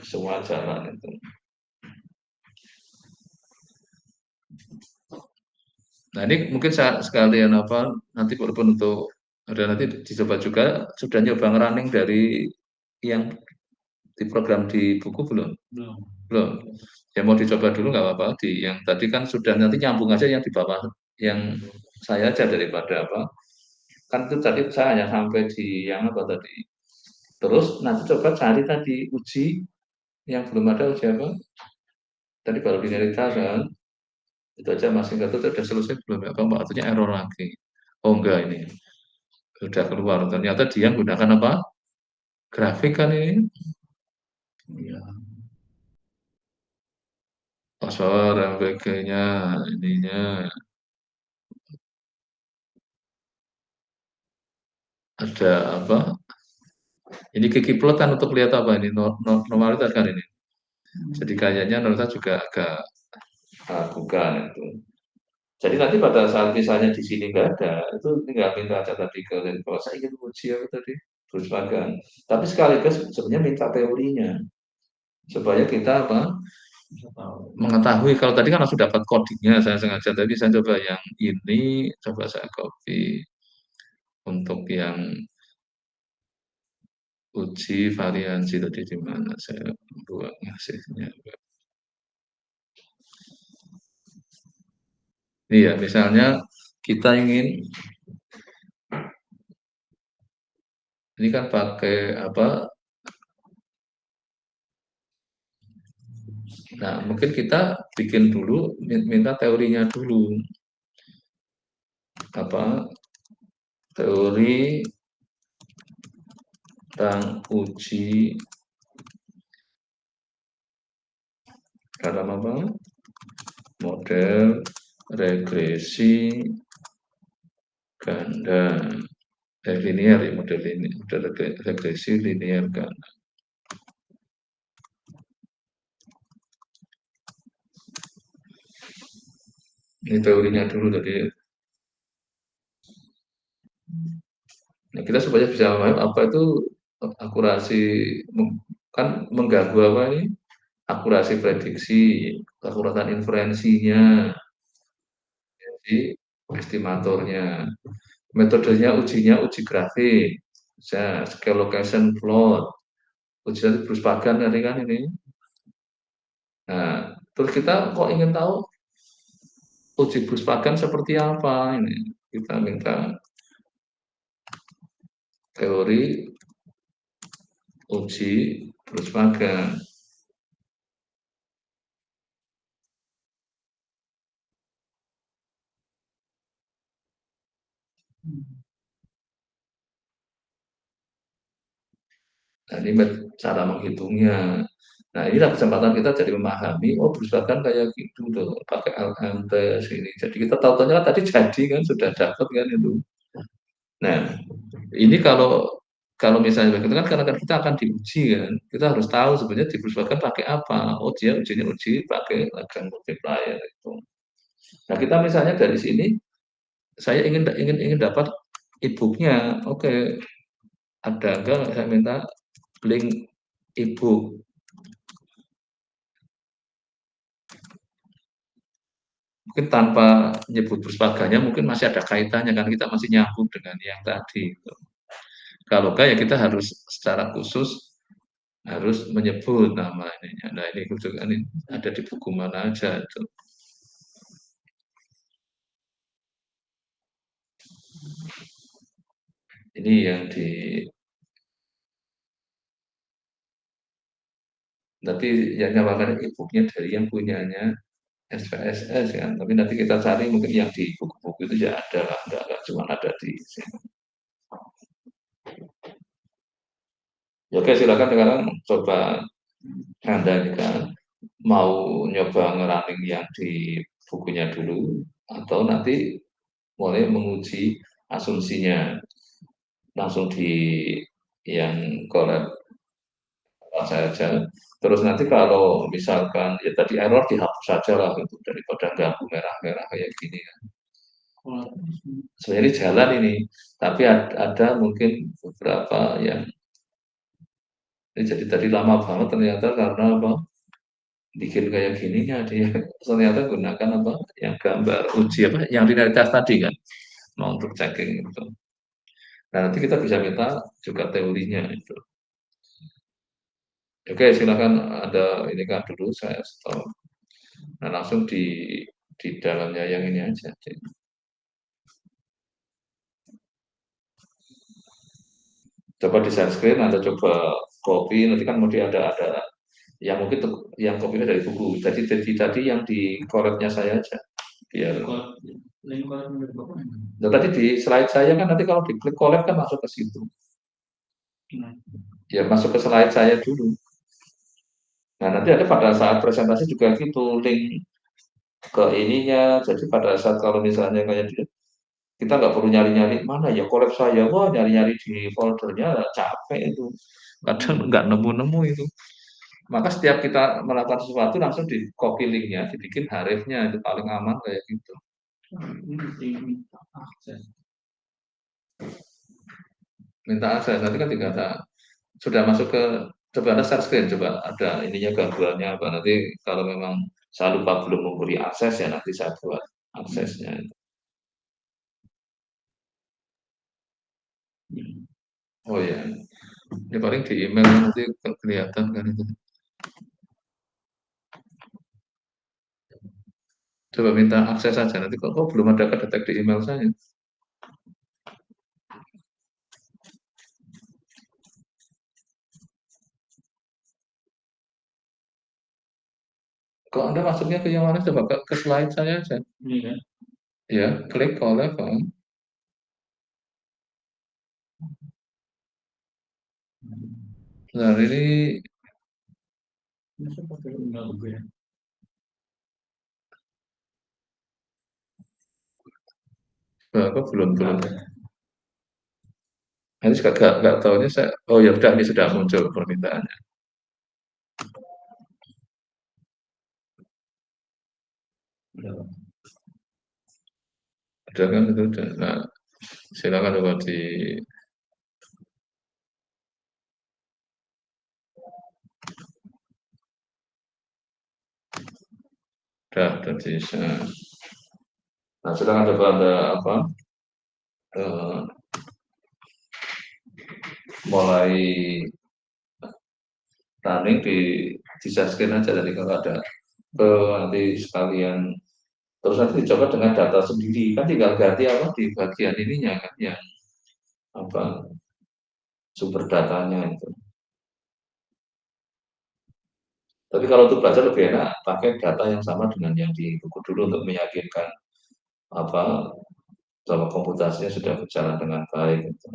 semua jalan itu. Nah ini mungkin sekalian apa nanti walaupun untuk ada nanti dicoba juga sudah nyoba ngerunning dari yang di program di buku belum? Belum. Ya mau dicoba dulu nggak apa-apa di yang tadi kan sudah nanti nyambung aja yang di bawah yang saya aja daripada apa. Kan itu tadi saya hanya sampai di yang apa tadi. Terus nanti coba cari tadi uji yang belum ada uji apa? Tadi baru linearitas kan. Itu aja masih nggak tahu sudah selesai belum ya? Apa artinya error lagi? Oh enggak ini sudah keluar. Ternyata dia menggunakan apa? grafik kan ini, Iya. paspor, MPG-nya, ininya, ada apa, ini Kiki Plot kan untuk lihat apa ini, normalitas kan ini. Jadi kayaknya Nurta juga agak ragukan itu. Jadi nanti pada saat misalnya di sini nggak ada, itu tinggal minta aja tadi ke kalau saya ingin uji apa tadi, terus magang. Tapi sekaligus sebenarnya minta teorinya supaya kita apa Bisa tahu. mengetahui. Kalau tadi kan langsung dapat codingnya, saya sengaja tadi saya coba yang ini, coba saya copy untuk yang uji variansi tadi di mana saya buat ngasihnya. Iya, misalnya kita ingin ini kan pakai apa. Nah, mungkin kita bikin dulu, minta teorinya dulu. Apa teori tentang uji dalam apa? Model regresi ganda. Linear ya, model regresi linear ganda. Ini teorinya dulu tadi. Nah, kita supaya bisa memahami apa itu akurasi, kan mengganggu apa ini? Akurasi prediksi, akuratan inferensinya, jadi estimatornya. Metodenya ujinya uji grafik, bisa scale location plot, uji dari Bruce Pagan tadi kan ini. Nah, terus kita kok ingin tahu uji Bruce Pagan seperti apa ini? Kita minta teori uji Bruce Pagan. Nah, ini cara menghitungnya. Nah, inilah kesempatan kita jadi memahami, oh misalkan kayak gitu tuh, pakai LMT sini. Jadi kita tahu-tahunya kan tadi jadi kan, sudah dapat kan itu. Nah, ini kalau misalnya begitu kan karena kan kita akan diuji kan, kita harus tahu sebenarnya diperlukan pakai apa. Oh dia ujinya uji pakai Lagrange multiplier itu. Nah kita misalnya dari sini, saya ingin dapat e-booknya. Oke, ada enggak saya minta link e-book. Mungkin tanpa nyebut perspaganya mungkin masih ada kaitannya kan kita masih nyambung dengan yang tadi. Kalau enggak ya kita harus secara khusus harus menyebut nama ininya. Nah ini khusus ini ada di buku mana aja itu. Ini yang di tapi yang nyamakan e-booknya dari yang punyanya SPSS kan. Tapi nanti kita cari mungkin yang di buku-buku itu ya ada lah, enggak cuma ada di sini. Ya, oke silakan sekarang coba Anda ini kan mau nyoba ngerunning yang di bukunya dulu atau nanti mulai menguji asumsinya langsung di yang korek saja. Terus nanti kalau misalkan ya tadi error dihapus saja lah gitu daripada ganggu merah-merah kayak gini kan. Sebenarnya jalan ini, tapi ada mungkin beberapa yang ini jadi tadi lama banget ternyata karena apa? Bikin kayak gininya dia ternyata gunakan apa? Yang gambar uji apa? Yang linearitas tadi kan, mau untuk checking itu. Nah, nanti kita bisa minta juga teorinya itu. Oke, silakan ada ini kan dulu saya stop. Nah, langsung di dalamnya yang ini aja. Coba di share screen atau coba copy nanti kan mesti ada yang mungkin yang copy dari buku. Tadi yang di koretnya saya aja biar Link kolet menurut Bapak nah, tadi di slide saya kan nanti kalau diklik collab kan masuk ke situ. Nah, ya masuk ke slide saya dulu. Nah, nanti ada pada saat presentasi juga gitu, link ke ininya. Jadi pada saat kalau misalnya kayak dia, kita nggak perlu nyari-nyari mana ya collab saya, wah nyari-nyari di foldernya capek itu. Kadang nggak nemu-nemu itu. Maka setiap kita melakukan sesuatu langsung di copy linknya, dibikin harifnya itu paling aman kayak gitu. Minta akses nanti kan tinggal sudah masuk ke coba Anda share screen coba ada ininya gangguannya apa nanti kalau memang saya lupa belum memberi akses ya nanti saya buat aksesnya. Oh ya, ya paling di email nanti kelihatan kan itu. Coba minta akses saja nanti kok belum ada kedetek di email saya. Kok Anda masuknya ke yang mana? Coba ke slide saya aja. Ini kan. Ya, klik collab. Nah, ini Masa pakai email gue ya? kok belum. Ada. Ini juga nggak tahunya saya. Oh ya sudah ini sudah muncul permintaannya. Udah. Ada kan itu. Udah. Nah, silakan coba di udah di. Nah, silakan coba Anda apa? eh, mulai running di scan aja tadi kalau ada nanti sekalian terus nanti dicoba dengan data sendiri kan tinggal ganti apa di bagian ininya kan yang apa sumber datanya itu. Tapi kalau untuk belajar lebih enak pakai data yang sama dengan yang di buku dulu untuk meyakinkan apa bahwa komputasinya sudah berjalan dengan baik. Gitu.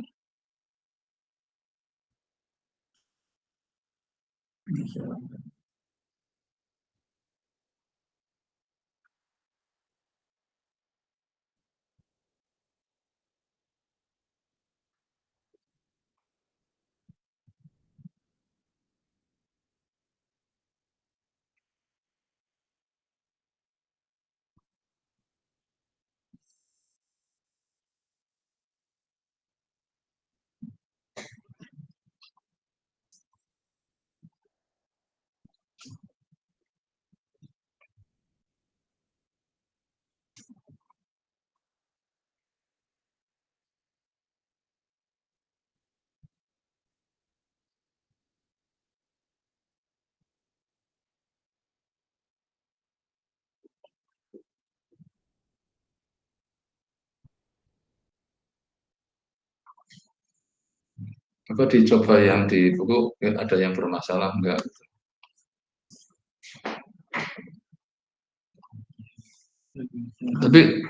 Apa dicoba yang di buku ada yang bermasalah enggak? Tapi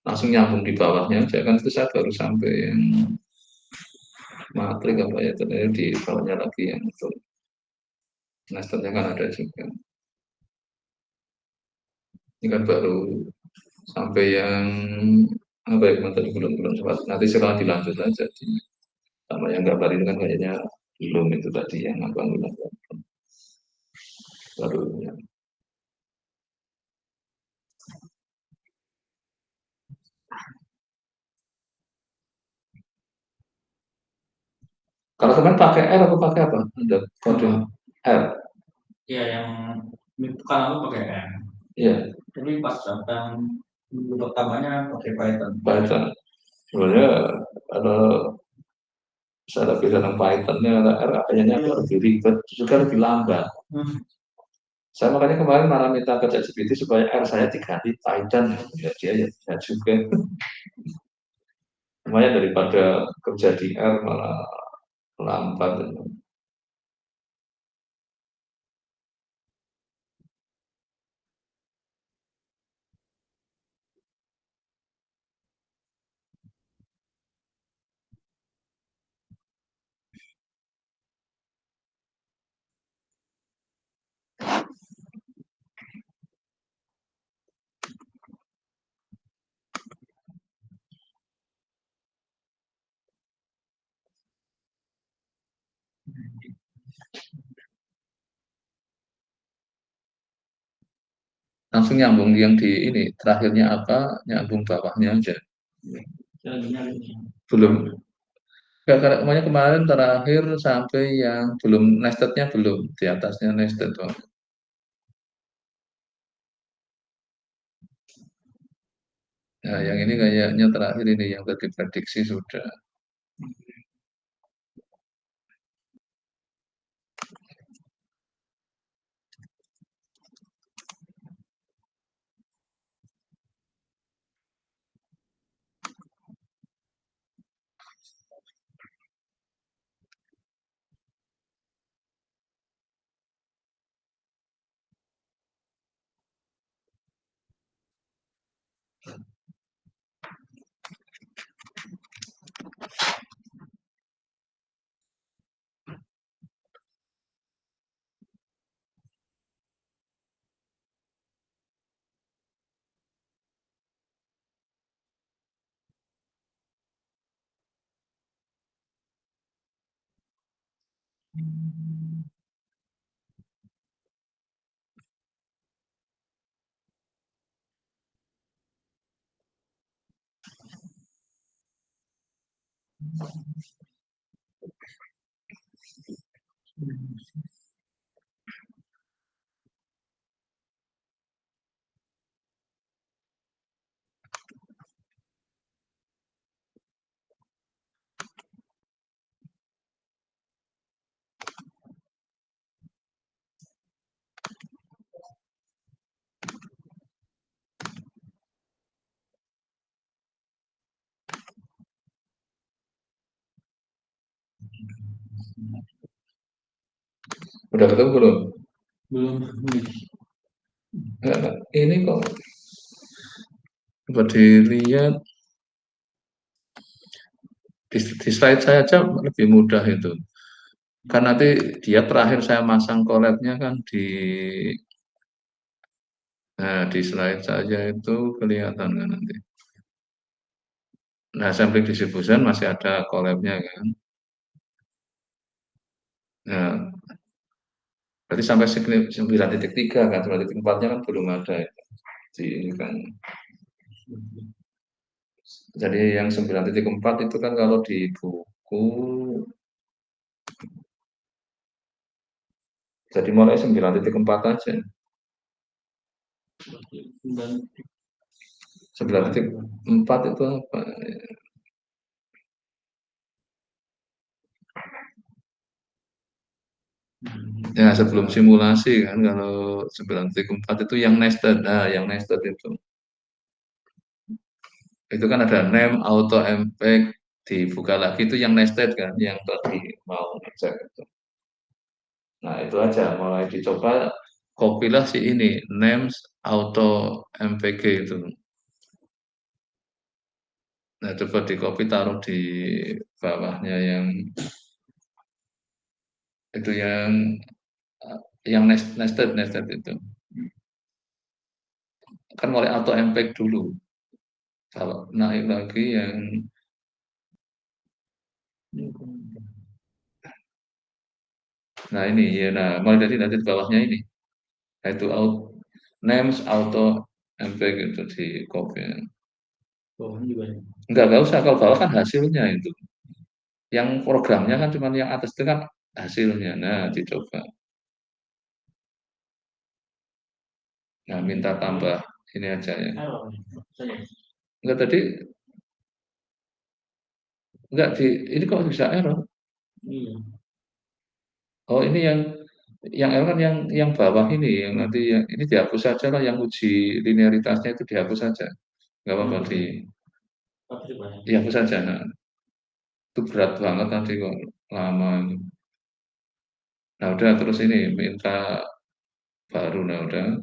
langsung nyambung di bawahnya aja kan itu saya baru sampai yang matrik apa ya ternyata di bawahnya lagi yang itu semesternya kan ada juga ini kan baru sampai yang apa ya kemarin tadi belum sempat nanti setelah dilanjut aja sama yang gambar itu kan kayaknya belum itu tadi yang abang bilang baru ya. Kalau kemarin pakai R atau pakai apa? Ada kode R. Iya yang bukan aku pakai M. Iya. Tapi pas datang minggu pertamanya pakai Python. Python. Sebenarnya ada saya lebih dalam Pythonnya ada R kayaknya agak lebih ribet juga lebih lambat. Saya makanya kemarin malah minta ke ChatGPT supaya R saya diganti Python ya dia ya bisa juga. Lumayan daripada kerja di R malah lambat. Langsung nyambung yang di ini, terakhirnya apa, nyambung bawahnya aja. Belum. Nggak, kemarin kemarin terakhir sampai yang belum nested-nya belum, di atasnya nested. Bang. Nah, yang ini kayaknya terakhir ini yang tadi prediksi sudah. Udah ketemu belum? Belum. Enggak, ini kok coba dilihat di slide saya aja lebih mudah itu. Kan nanti dia terakhir saya masang collab-nya kan di slide saja itu kelihatan kan nanti. Nah, sampling distribution masih ada collab-nya kan. Nah, berarti sampai 9.3 kan, 9.4-nya kan belum ada ya. Di ini kan. Jadi yang 9.4 itu kan kalau di buku, jadi mulai 9.4 aja. 9.4 itu apa? Ya sebelum simulasi kan, kalau 9.4 itu yang nested. Nah, yang nested itu kan ada name, auto, impact, dibuka lagi itu yang nested kan, yang tadi mau ngecek itu. Nah, itu aja mulai dicoba kopilah si ini names auto mpg itu. Nah, coba di copy taruh di bawahnya yang itu yang nested itu. Kan mulai auto impact dulu. Kalau naik lagi yang nah ini ya, nah mulai dari nanti di bawahnya ini. Nah, itu names auto impact itu di copy. Bawahnya juga. Enggak usah, kalau bawah kan hasilnya itu. Yang programnya kan cuma yang atas itu kan hasilnya. Nah, dicoba. Nah, minta tambah ini aja ya. Enggak tadi, enggak ini kok bisa error? Iya. Oh, ini yang error kan yang bawah ini, yang nanti yang ini dihapus saja lah, yang uji linearitasnya itu dihapus saja. Enggak apa-apa dihapus saja. Nah, itu berat banget nanti kok lama. Nah, udah terus ini minta baru, nah udah.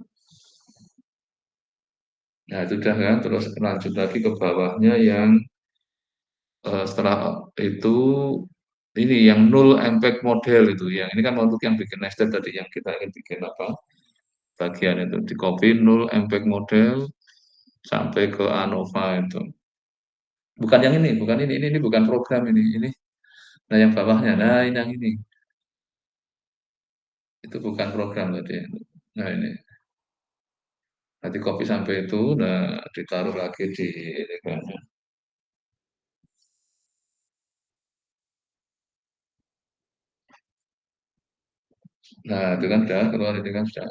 Nah, itu udah kan, terus lanjut lagi ke bawahnya yang setelah itu ini yang null impact model itu yang ini kan untuk yang bikin nested tadi yang kita ingin bikin apa bagian itu di copy null impact model sampai ke ANOVA itu bukan yang ini bukan ini bukan program ini nah yang bawahnya nah ini yang ini itu bukan program tadi. Nah ini, nanti copy sampai itu, nah ditaruh lagi di ini kan. Nah itu kan sudah keluar ini kan sudah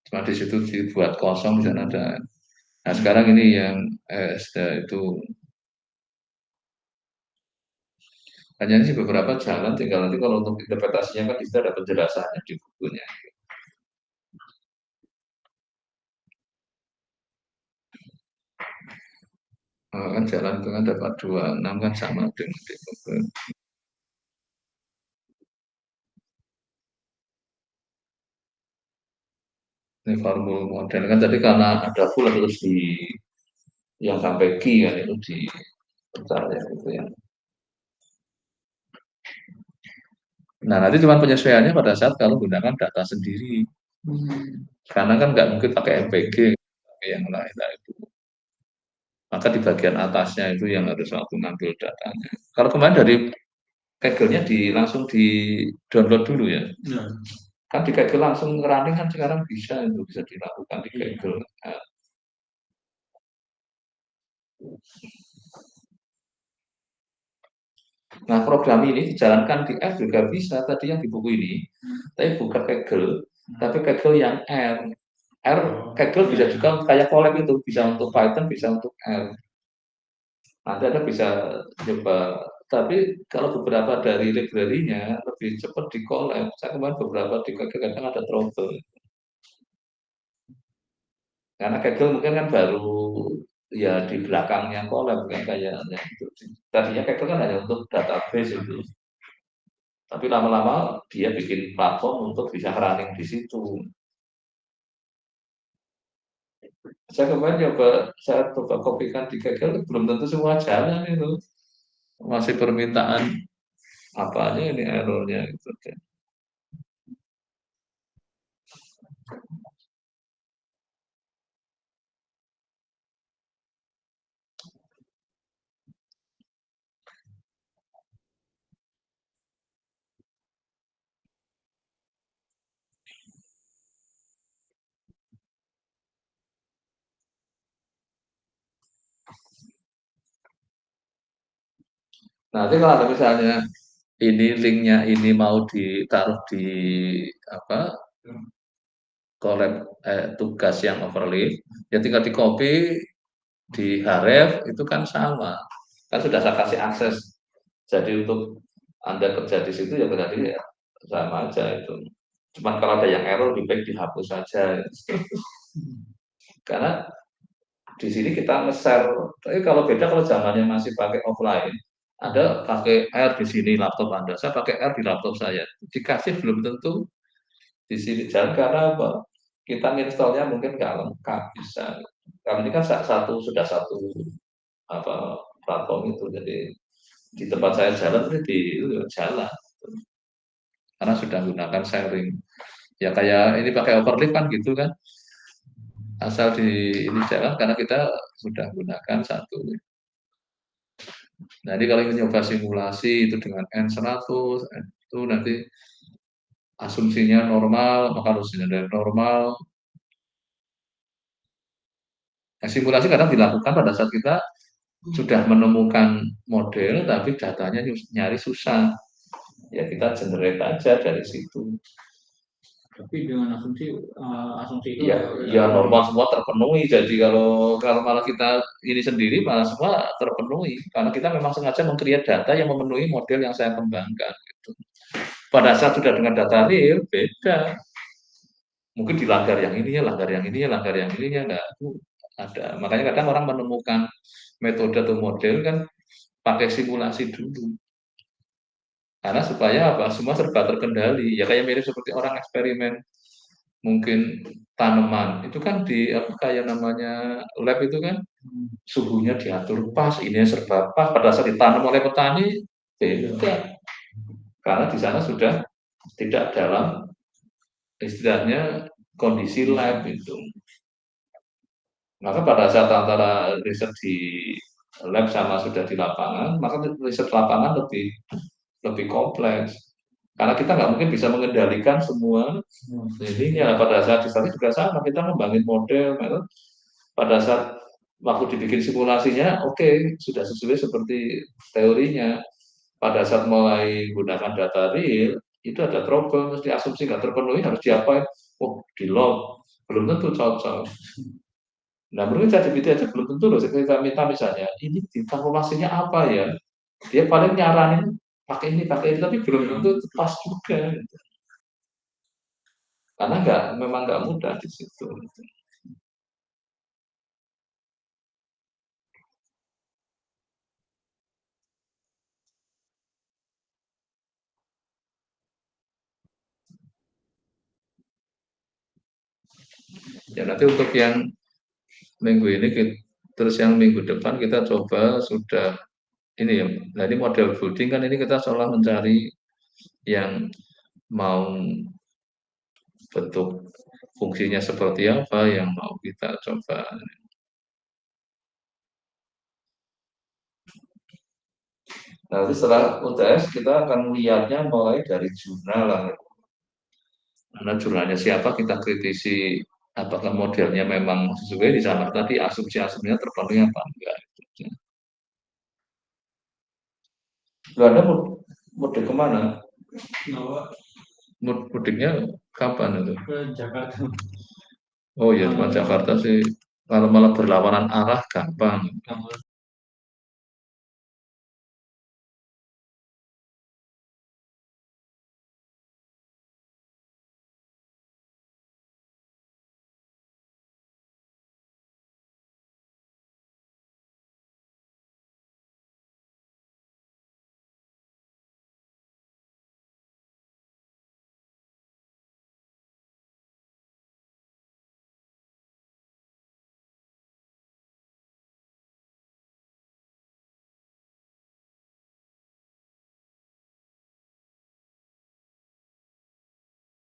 cuma di situ dibuat kosong di sana ada. Nah sekarang ini yang sudah itu hanya sih beberapa jalan, tinggal nanti kalau untuk interpretasinya kan di situ ada penjelasannya di bukunya. Kan jalan itu kan dapat 26 kan sama dengan di buku. Ini formul model kan tadi karena ada full terus di yang sampai key kan itu di percaya itu ya. Nah nanti cuma penyesuaiannya pada saat kalau gunakan data sendiri, karena kan nggak mungkin pakai MPG, pakai yang lain. Nah, itu. Maka di bagian atasnya itu yang harus aku ngambil datanya. Kalau kemarin dari Kaggle-nya langsung di download dulu ya. Kan di Kaggle langsung running kan sekarang bisa itu bisa dilakukan di Kaggle. Nah program ini dijalankan di F juga bisa tadi yang di buku ini, tapi bukan Kaggle, tapi Kaggle yang R. R Kaggle bisa juga kayak Colab itu bisa untuk Python, bisa untuk R. Nanti Anda bisa coba, tapi kalau beberapa dari library-nya lebih cepat di Colab. Saya kemarin beberapa di Kaggle kadang ada trouble. Karena Kaggle mungkin kan baru ya di belakangnya Colab kan kayaknya itu. Tadinya Kaggle kan hanya untuk database itu. Tapi lama-lama dia bikin platform untuk bisa running di situ. Saya coba kopikan di Kaggle, belum tentu semua jalan itu. Masih permintaan apanya ini errornya gitu. Nanti kalau ada misalnya ini linknya ini mau ditaruh di apa collab tugas yang overlay, ya tinggal di copy di href itu kan sama, kan sudah saya kasih akses. Jadi untuk anda kerja di situ ya berarti ya sama aja itu. Cuman kalau ada yang error lebih baik dihapus saja. Karena di sini kita nge-share. Tapi kalau beda kalau zamannya masih pakai offline, Anda pakai R di sini laptop Anda, saya pakai R di laptop saya. Dikasih belum tentu di sini jalan karena apa? Kita installnya mungkin nggak lengkap bisa. Kalau ini kan satu sudah satu apa platform itu, jadi di tempat saya jalan itu jalan karena sudah menggunakan sharing. Ya kayak ini pakai overlay kan gitu kan, asal di ini jalan karena kita sudah gunakan satu. Nah, jadi kalau ingin nyoba simulasi itu dengan N100, itu nanti asumsinya normal, maka harus dari normal. Nah, simulasi kadang dilakukan pada saat kita sudah menemukan model, tapi datanya nyari susah. Ya kita generate aja dari situ. Tapi dengan asumsi itu Ya, ya normal semua terpenuhi. Jadi kalau malah kita ini sendiri malah semua terpenuhi karena kita memang sengaja meng-create data yang memenuhi model yang saya kembangkan. Gitu. Pada saat sudah dengan data real beda. Mungkin dilanggar yang ininya, langgar yang ininya, langgar yang ininya, enggak ada. Makanya kadang orang menemukan metode atau model kan pakai simulasi dulu. Karena supaya apa? Semua serba terkendali. Ya kayak mirip seperti orang eksperimen mungkin tanaman itu kan di apa kayak namanya lab itu kan suhunya diatur pas, ini serba pas pada saat ditanam oleh petani beda karena di sana sudah tidak dalam istilahnya kondisi lab itu. Maka pada saat antara riset di lab sama sudah di lapangan, maka riset lapangan lebih lebih kompleks. Karena kita nggak mungkin bisa mengendalikan semua ininya. Pada saat di sana juga sama, kita membangun model, pada saat waktu dibikin simulasinya, oke, sudah sesuai seperti teorinya. Pada saat mulai gunakan data real, itu ada trouble, terus diasumsi nggak terpenuhi, harus diapain? Oh, di log, belum tentu cocok. Nah, menurut ChatGPT aja belum tentu loh. Kita minta misalnya, ini kalkulasinya apa ya? Dia paling nyaranin pakai ini, tapi belum tentu pas juga. Gitu. Karena memang nggak mudah di situ. Gitu. Ya nanti untuk yang minggu ini, terus yang minggu depan kita coba sudah ini ya. Nah ini model building kan ini kita seolah mencari yang mau bentuk fungsinya seperti apa yang mau kita coba. Nanti setelah UTS kita akan lihatnya mulai dari jurnal lah. Karena jurnalnya siapa kita kritisi apakah modelnya memang sesuai di sana tadi asumsi-asumsinya terpenuhi apa enggak. Lalu Anda mudik kemana? Mudiknya kapan itu? Ke Jakarta. Oh ya cuma Jakarta sih. Kalau malah berlawanan arah gampang.